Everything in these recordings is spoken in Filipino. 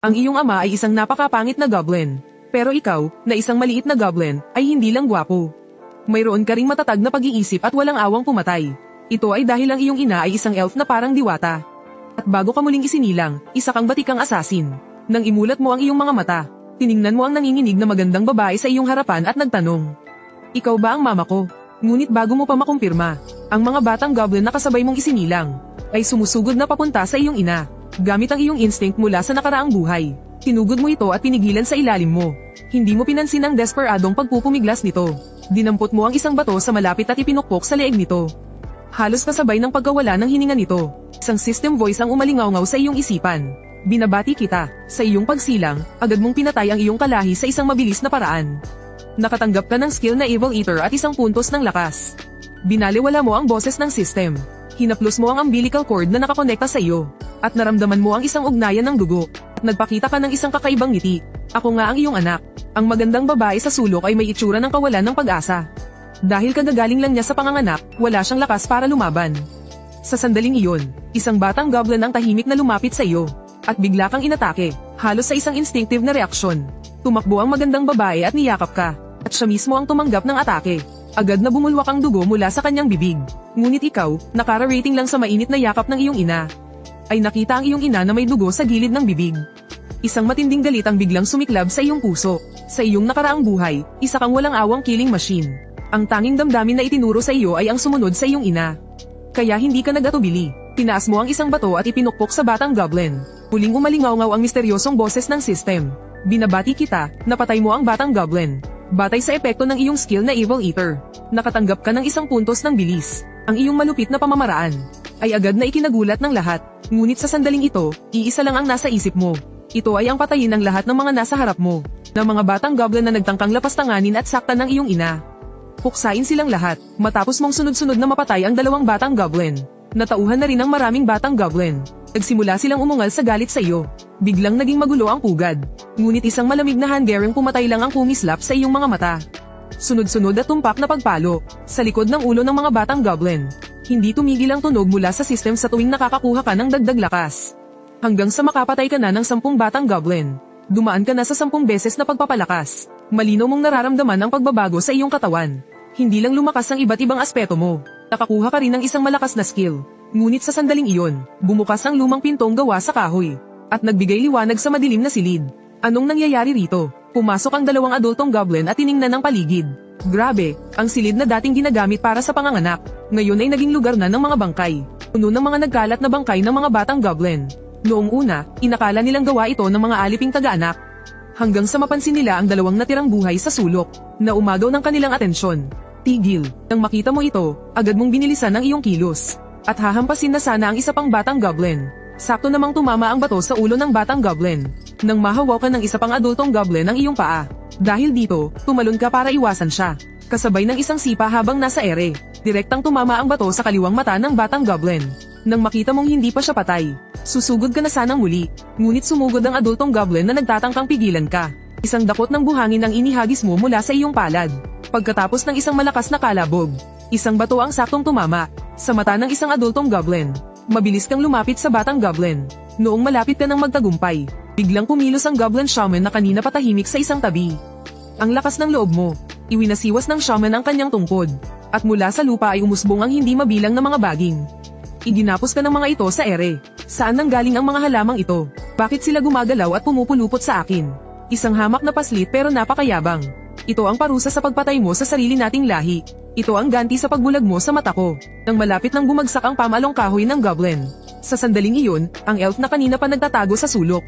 Ang iyong ama ay isang napakapangit na goblin. Pero ikaw, na isang maliit na goblin, ay hindi lang gwapo. Mayroon ka ring matatag na pag-iisip at walang awang pumatay. Ito ay dahil ang iyong ina ay isang elf na parang diwata. At bago ka muling isinilang, isa kang batikang asasin. Nang imulat mo ang iyong mga mata, tiningnan mo ang nanginginig na magandang babae sa iyong harapan at nagtanong, "Ikaw ba ang mama ko?" Ngunit bago mo pa makumpirma, ang mga batang goblin na kasabay mong isinilang, ay sumusugod na papunta sa iyong ina. Gamit ang iyong instinct mula sa nakaraang buhay, tinugod mo ito at pinigilan sa ilalim mo. Hindi mo pinansin ang desperadong pagpupumiglas nito. Dinampot mo ang isang bato sa malapit at ipinukpok sa leeg nito. Halos kasabay ng pagkawala ng hininga nito, isang system voice ang umalingaw-ngaw sa iyong isipan. "Binabati kita, sa iyong pagsilang, agad mong pinatay ang iyong kalahi sa isang mabilis na paraan. Nakatanggap ka ng skill na Evil Eater at isang puntos ng lakas. Binaliwala mo ang boses ng system. Hinaplos mo ang umbilical cord na nakakonekta sa iyo. At naramdaman mo ang isang ugnayan ng dugo. Nagpakita ka ng isang kakaibang ngiti. Ako nga ang iyong anak. Ang magandang babae sa sulok ay may itsura ng kawalan ng pag-asa. Dahil kagagaling lang niya sa panganganak, wala siyang lakas para lumaban. Sa sandaling iyon, isang batang goblin ang tahimik na lumapit sa iyo. At bigla kang inatake, halos sa isang instinctive na reaksyon. Tumakbo ang magandang babae at niyakap ka. At siya mismo ang tumanggap ng atake. Agad na bumulwak ang dugo mula sa kanyang bibig. Ngunit ikaw, nakara-rating lang sa mainit na yakap ng iyong ina. Ay nakita ang iyong ina na may dugo sa gilid ng bibig. Isang matinding galit ang biglang sumiklab sa iyong puso. Sa iyong nakaraang buhay, isa kang walang awang killing machine. Ang tanging damdamin na itinuro sa iyo ay ang sumunod sa iyong ina. Kaya hindi ka nag-atubili. Tinaas mo ang isang bato at ipinukpok sa batang goblin. Huling umalingaw-ngaw ang misteryosong boses ng system. "Binabati kita, napatay mo ang batang goblin. Batay sa epekto ng iyong skill na Evil Eater, nakatanggap ka ng isang puntos ng bilis. Ang iyong malupit na pamamaraan ay agad na ikinagulat ng lahat. Ngunit sa sandaling ito, iisa lang ang nasa isip mo. Ito ay ang patayin ng lahat ng mga nasa harap mo, ng mga batang goblin na nagtangkang lapastanganin at saktan ng iyong ina. Puksain silang lahat, matapos mong sunod-sunod na mapatay ang dalawang batang goblin. Natauhan na rin ang maraming batang goblin. Nagsimula silang umungal sa galit sa iyo. Biglang naging magulo ang pugad. Ngunit isang malamig na handgereng pumatay lang ang kumislap sa iyong mga mata. Sunod-sunod at tumpak na pagpalo, sa likod ng ulo ng mga batang goblin. Hindi tumigil ang tunog mula sa system sa tuwing nakakakuha ka ng dagdag lakas. Hanggang sa makapatay ka na ng 10 batang goblin. Dumaan ka na sa 10 beses na pagpapalakas. Malinaw mong nararamdaman ang pagbabago sa iyong katawan. Hindi lang lumakas ang iba't ibang aspeto mo. Nakakuha ka rin ng isang malakas na skill. Ngunit sa sandaling iyon, bumukas ang lumang pintong gawa sa kahoy. At nagbigay liwanag sa madilim na silid. Anong nangyayari rito? Pumasok ang dalawang adultong goblin at tiningnan ang paligid. Grabe, ang silid na dating ginagamit para sa panganganak, ngayon ay naging lugar na ng mga bangkay. Puno ng mga nagkalat na bangkay ng mga batang goblin. Noong una, inakala nilang gawa ito ng mga aliping taga-anak. Hanggang sa mapansin nila ang dalawang natirang buhay sa sulok, na umagaw ng kanilang atensyon. Tigil, nang makita mo ito, agad mong binilisan ang iyong kilos. At hahampasin na sana ang isa pang batang goblin. Sakto namang tumama ang bato sa ulo ng batang goblin. Nang mahawakan ng isa pang adultong goblin ang iyong paa. Dahil dito, tumalon ka para iwasan siya. Kasabay ng isang sipa habang nasa ere. Direktang tumama ang bato sa kaliwang mata ng batang goblin. Nang makita mong hindi pa siya patay, susugod ka na sanang muli. Ngunit sumugod ang adultong goblin na nagtatangkang pigilan ka. Isang dakot ng buhangin ang inihagis mo mula sa iyong palad. Pagkatapos ng isang malakas na kalabog, isang bato ang saktong tumama sa mata ng isang adultong goblin. Mabilis kang lumapit sa batang goblin. Noong malapit ka ng magtagumpay, biglang kumilos ang goblin shaman na kanina patahimik sa isang tabi. Ang lakas ng loob mo, iwinasiwas ng shaman ang kanyang tungkod. At mula sa lupa ay umusbong ang hindi mabilang na mga baging. Iginapos ka ng mga ito sa ere. Saan nanggaling ang mga halamang ito? Bakit sila gumagalaw at pumupulupot sa akin? Isang hamak na paslit pero napakayabang. Ito ang parusa sa pagpatay mo sa sarili nating lahi. Ito ang ganti sa pagbulag mo sa mata ko. Nang malapit nang bumagsak ang pamalong kahoy ng goblin. Sa sandaling iyon, ang elf na kanina pa nagtatago sa sulok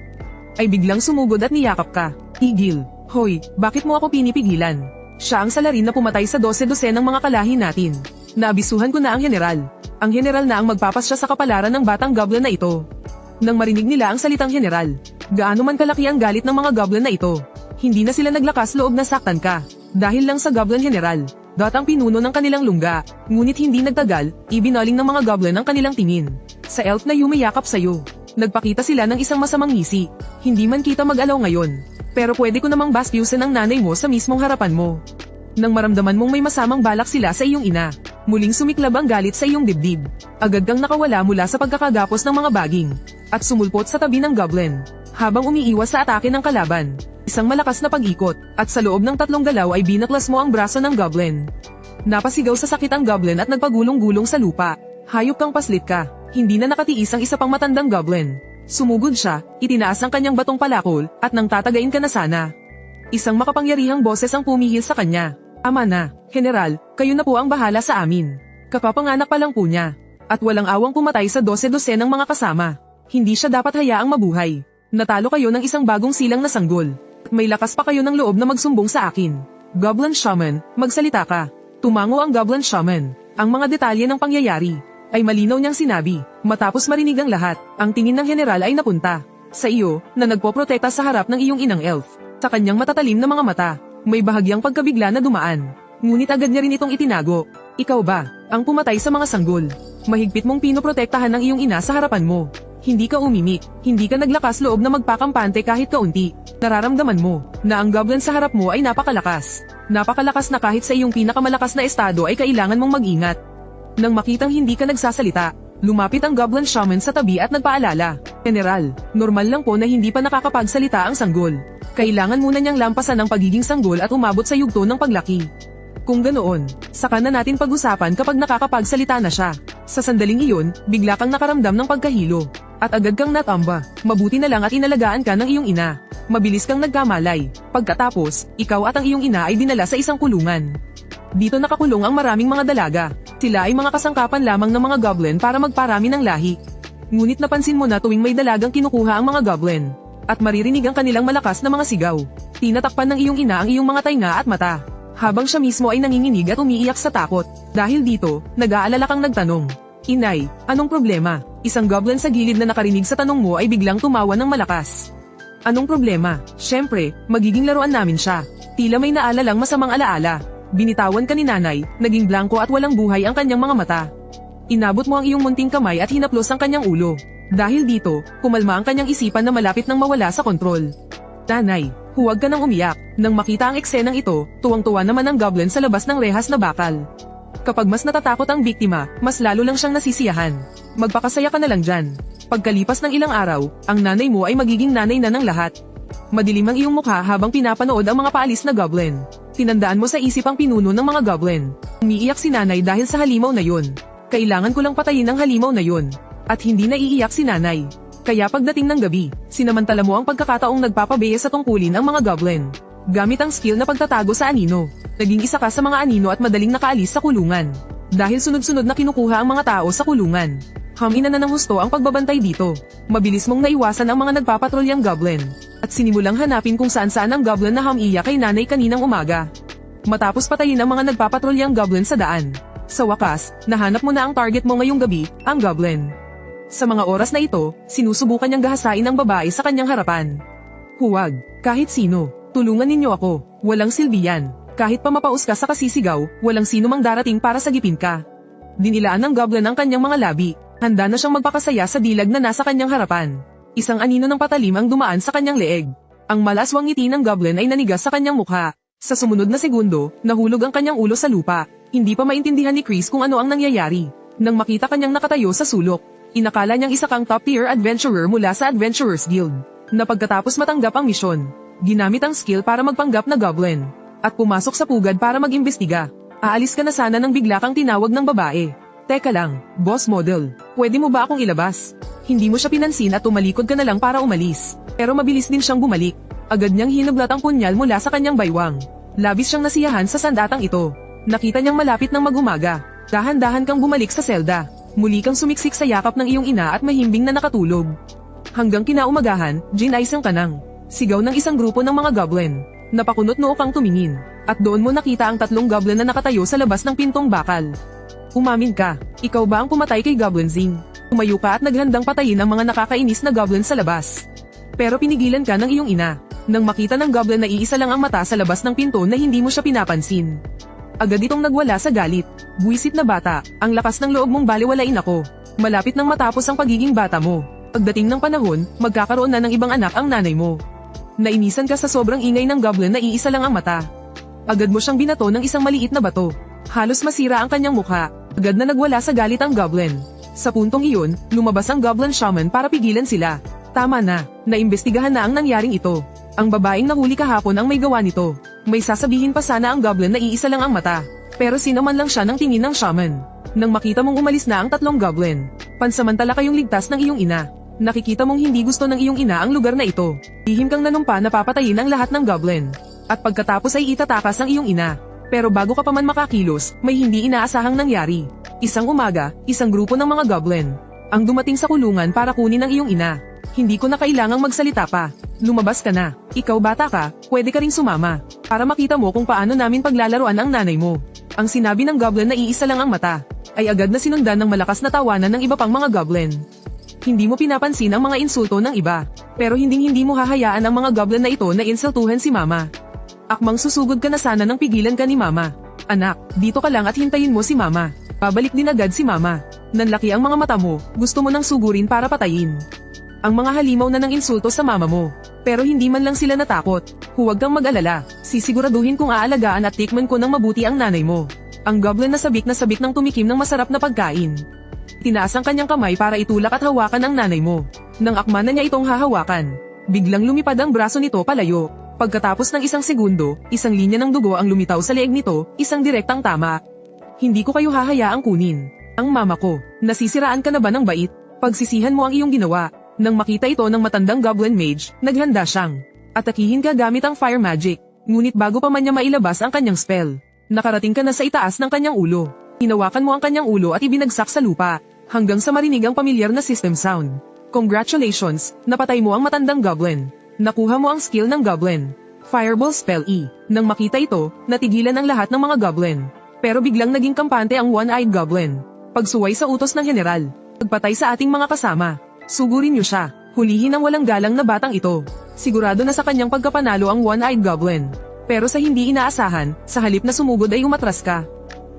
ay biglang sumugod at niyakap ka. Tigil. Hoy, bakit mo ako pinipigilan? Siya ang salarin na pumatay sa 12 ng mga kalahi natin. Naabisuhan ko na ang general. Ang general na ang magpapasya sa kapalaran ng batang goblin na ito. Nang marinig nila ang salitang general, gaano man kalaki ang galit ng mga goblin na ito, hindi na sila naglakas loob na saktan ka. Dahil lang sa goblin general, ang pinuno ng kanilang lungga. Ngunit hindi nagtagal, ibinaling ng mga goblin ang kanilang tingin sa elf na yumayakap sa'yo. Nagpakita sila ng isang masamang ngisi. Hindi man kita mag-alaw ngayon, pero pwede ko namang bastyusin ang nanay mo sa mismong harapan mo. Nang maramdaman mong may masamang balak sila sa iyong ina, muling sumiklab ang galit sa iyong dibdib. Agad kang nakawala mula sa pagkakagapos ng mga baging, at sumulpot sa tabi ng goblin. habang umiiwas sa atake ng kalaban. Isang malakas na pag-ikot, at sa loob ng 3 galaw ay binaklas mo ang braso ng goblin. Napasigaw sa sakit ang goblin at nagpagulong-gulong sa lupa. Hayop kang paslit ka, hindi na nakatiis ang isa pang matandang goblin. Sumugod siya, itinaas ang kanyang batong palakol, at nang tatagain ka na sana. Isang makapangyarihang boses ang pumihil sa kanya. Ama na, General, kayo na po ang bahala sa amin. Kapapanganak pa lang po niya. At walang awang pumatay sa 12 ng mga kasama. Hindi siya dapat hayaang mabuhay. Natalo kayo ng isang bagong silang na sanggol. May lakas pa kayo ng loob na magsumbong sa akin. Goblin Shaman, magsalita ka. Tumango ang Goblin Shaman. Ang mga detalye ng pangyayari ay malinaw niyang sinabi. Matapos marinig ang lahat, ang tingin ng general ay napunta sa iyo na nagpoprotekta sa harap ng iyong inang elf. Sa kanyang matatalim na mga mata, may bahagyang pagkabigla na dumaan. Ngunit agad niya rin itong itinago. Ikaw ba ang pumatay sa mga sanggol? Mahigpit mong pinoprotektahan ng iyong ina sa harapan mo. Hindi ka umimik, hindi ka naglakas loob na magpakampante kahit kaunti. Nararamdaman mo na ang goblin sa harap mo ay napakalakas. Napakalakas na kahit sa iyong pinakamalakas na estado ay kailangan mong mag-ingat. Nang makitang hindi ka nagsasalita, lumapit ang Goblin Shaman sa tabi at nagpaalala. General, normal lang po na hindi pa nakakapagsalita ang sanggol. Kailangan muna niyang lampasan ang pagiging sanggol at umabot sa yugto ng paglaki. Kung ganoon, saka na natin pag-usapan kapag nakakapagsalita na siya. Sa sandaling iyon, bigla kang nakaramdam ng pagkahilo. At agad kang natamba. Mabuti na lang at inalagaan ka ng iyong ina. Mabilis kang nagkamalay. Pagkatapos, ikaw at ang iyong ina ay dinala sa isang kulungan. Dito nakakulong ang maraming mga dalaga. Sila ay mga kasangkapan lamang ng mga goblin para magparami ng lahi. Ngunit napansin mo na tuwing may dalagang kinukuha ang mga goblin, at maririnig ang kanilang malakas na mga sigaw. Tinatakpan ng iyong ina ang iyong mga tainga at mata. Habang siya mismo ay nanginginig at umiiyak sa takot. Dahil dito, nag-aalala kang nagtanong. Inay, anong problema? Isang goblin sa gilid na nakarinig sa tanong mo ay biglang tumawa ng malakas. Anong problema? Siyempre, magiging laruan namin siya. Tila may naalalang masamang alaala. Binitawan ka ni nanay, naging blanko at walang buhay ang kanyang mga mata. Inabot mo ang iyong munting kamay at hinaplos ang kanyang ulo. Dahil dito, kumalma ang kanyang isipan na malapit nang mawala sa kontrol. Nanay, huwag ka nang umiyak. Nang makita ang eksenang ito, tuwang-tuwa naman ang goblin sa labas ng rehas na bakal. Kapag mas natatakot ang biktima, mas lalo lang siyang nasisiyahan. Magpakasaya ka na lang dyan. Pagkalipas ng ilang araw, ang nanay mo ay magiging nanay na ng lahat. Madilim ang iyong mukha habang pinapanood ang mga paalis na goblin. Tinandaan mo sa isip ang pinuno ng mga goblin. Umiiyak si nanay dahil sa halimaw na yun. Kailangan ko lang patayin ang halimaw na yun. At hindi naiiyak si nanay. Kaya pagdating ng gabi, sinamantala mo ang pagkakataong nagpapabeya sa tungkulin ang mga goblin. Gamit ang skill na pagtatago sa anino, naging isa ka sa mga anino at madaling nakaalis sa kulungan. Dahil sunod-sunod na kinukuha ang mga tao sa kulungan. Hamina na ng husto ang pagbabantay dito. Mabilis mong naiwasan ang mga nagpapatrolyang goblin. At sinimulang hanapin kung saan-saan ang goblin na hamiya kay nanay kaninang umaga. Matapos patayin ang mga nagpapatrolyang goblin sa daan. Sa wakas, nahanap mo na ang target mo ngayong gabi, ang goblin. Sa mga oras na ito, sinusubukan niyang gahasain ang babae sa kanyang harapan. Huwag, kahit sino, tulungan ninyo ako, walang silbi yan. Kahit pa mapaus ka sa kasisigaw, walang sino mang darating para sagipin ka. Dinilaan ng goblin ang kanyang mga labi, handa na siyang magpakasaya sa dilag na nasa kanyang harapan. Isang anino ng patalim ang dumaan sa kanyang leeg. Ang malaswang ngiti ng goblin ay nanigas sa kanyang mukha. Sa sumunod na segundo, nahulog ang kanyang ulo sa lupa. Hindi pa maintindihan ni Chris kung ano ang nangyayari. Nang makita kanyang nakatayo sa sulok, inakala niyang isa kang top-tier adventurer mula sa Adventurers Guild. Na pagkatapos matanggap ang misyon, ginamit ang skill para magpanggap na goblin. At pumasok sa pugad para mag-imbestiga. Aalis ka na sana nang bigla kang tinawag ng babae. Teka lang, boss model, pwede mo ba akong ilabas? Hindi mo siya pinansin at tumalikod ka na lang para umalis. Pero mabilis din siyang bumalik. Agad niyang hinublat ang punyal mula sa kanyang baywang. Labis siyang nasiyahan sa sandatang ito. Nakita niyang malapit ng mag-umaga. Dahan-dahan kang bumalik sa selda. Muli kang sumiksik sa yakap ng iyong ina at mahimbing na nakatulog. Hanggang kinaumagahan, Jin-isang ka nang. Sigaw ng isang grupo ng mga goblin. Napakunot noo kang tumingin. At doon mo nakita ang 3 goblin na nakatayo sa labas ng pintong bakal. Umamin ka, ikaw ba ang pumatay kay Goblin Zing? Tumayo ka at naghandang patayin ang mga nakakainis na goblin sa labas. Pero pinigilan ka ng iyong ina. Nang makita ng goblin na iisa lang ang mata sa labas ng pinto na hindi mo siya pinapansin. Agad itong nagwala sa galit. Buwisit na bata, ang lakas ng loob mong baliwalain ako. Malapit nang matapos ang pagiging bata mo. Pagdating ng panahon, magkakaroon na ng ibang anak ang nanay mo. Nainisan ka sa sobrang ingay ng goblin na iisa lang ang mata. Agad mo siyang binato ng isang maliit na bato. Halos masira ang kanyang mukha. Agad na nagwala sa galit ang goblin. Sa puntong iyon, lumabas ang Goblin Shaman para pigilan sila. Tama na, naimbestigahan na ang nangyaring ito. Ang babaeng nahuli kahapon ang may gawa nito. May sasabihin pa sana ang goblin na iisa lang ang mata. Pero sinaman lang siya ng tingin ng shaman. Nang makita mong umalis na ang tatlong goblin, pansamantala kayong ligtas ng iyong ina. Nakikita mong hindi gusto ng iyong ina ang lugar na ito. Lihim kang nanumpa na papatayin ang lahat ng goblin. At pagkatapos ay itatakas ang iyong ina. Pero bago ka pa man makakilos, may hindi inaasahang nangyari. Isang umaga, isang grupo ng mga goblin ang dumating sa kulungan para kunin ang iyong ina. Hindi ko na kailangang magsalita pa. Lumabas ka na. Ikaw bata ka, pwede ka ring sumama. Para makita mo kung paano namin paglalaruan ang nanay mo. Ang sinabi ng goblin na iisa lang ang mata, ay agad na sinundan ng malakas na tawanan ng iba pang mga goblin. Hindi mo pinapansin ang mga insulto ng iba. Pero hindi mo hahayaan ang mga goblin na ito na insultuhan si mama. Akmang susugod ka na sana nang pigilan ka ni mama. Anak, dito ka lang at hintayin mo si mama. Pabalik din agad si mama. Nanlaki ang mga mata mo, gusto mo nang sugurin para patayin. Ang mga halimaw na ng insulto sa mama mo. Pero hindi man lang sila natakot. Huwag kang mag-alala, sisiguraduhin kong aalagaan at tikman ko ng mabuti ang nanay mo. Ang goblin na sabik ng tumikim ng masarap na pagkain. Tinaas ang kanyang kamay para itulak at hawakan ang nanay mo. Nang akma na niya itong hahawakan, biglang lumipad ang braso nito palayo. Pagkatapos ng isang segundo, isang linya ng dugo ang lumitaw sa leeg nito, isang direktang tama. Hindi ko kayo hahayaang kunin ang mama ko. Nasisiraan ka na ba ng bait? Pagsisihan mo ang iyong ginawa. Nang makita ito ng matandang goblin mage, naghanda siyang atakihin ka gamit ang fire magic. Ngunit bago pa man niya mailabas ang kanyang spell, nakarating ka na sa itaas ng kanyang ulo. Hinawakan mo ang kanyang ulo at ibinagsak sa lupa, hanggang sa marinig ang pamilyar na system sound. Congratulations, napatay mo ang matandang goblin. Nakuha mo ang skill ng goblin. Fireball spell E. Nang makita ito, natigilan ang lahat ng mga goblin. Pero biglang naging kampante ang one-eyed goblin. Pagsuway sa utos ng general. Pagpatay sa ating mga kasama. Sugurin niyo siya. Hulihin ang walang galang na batang ito. Sigurado na sa kanyang pagkapanalo ang one-eyed goblin. Pero sa hindi inaasahan, sa halip na sumugod ay umatras ka.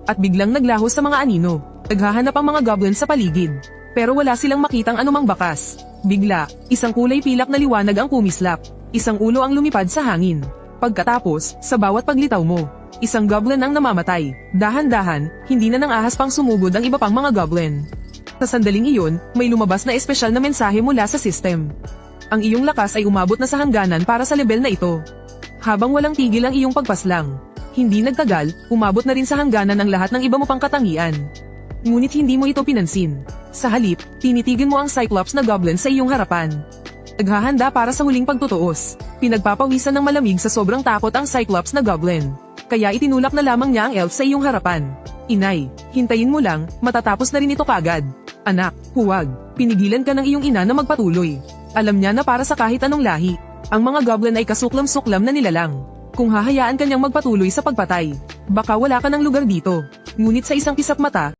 At biglang naglaho sa mga anino. Naghahanap ang mga goblin sa paligid. Pero wala silang makitang anumang bakas. Bigla, isang kulay pilak na liwanag ang kumislap. Isang ulo ang lumipad sa hangin. Pagkatapos, sa bawat paglitaw mo, isang goblin ang namamatay. Dahan-dahan, hindi na nang ahas pang sumugod ang iba pang mga goblin. Sa sandaling iyon, may lumabas na espesyal na mensahe mula sa system. Ang iyong lakas ay umabot na sa hangganan para sa level na ito. Habang walang tigil ang iyong pagpaslang, hindi nagtagal, umabot na rin sa hangganan ang lahat ng iba mo pang katangian. Ngunit hindi mo ito pinansin. Sa halip, tinitigil mo ang Cyclops na goblin sa iyong harapan. Naghahanda para sa huling pagtutuos. Pinagpapawisan ng malamig sa sobrang takot ang Cyclops na goblin. Kaya itinulak na lamang niya ang elf sa iyong harapan. Inay, hintayin mo lang, matatapos na rin ito kagad. Anak, huwag. Pinigilan ka ng iyong ina na magpatuloy. Alam niya na para sa kahit anong lahi, ang mga goblin ay kasuklam-suklam na nilalang. Kung hahayaan kanyang magpatuloy sa pagpatay, baka wala ka ng lugar dito. Ngunit sa isang kisap mata,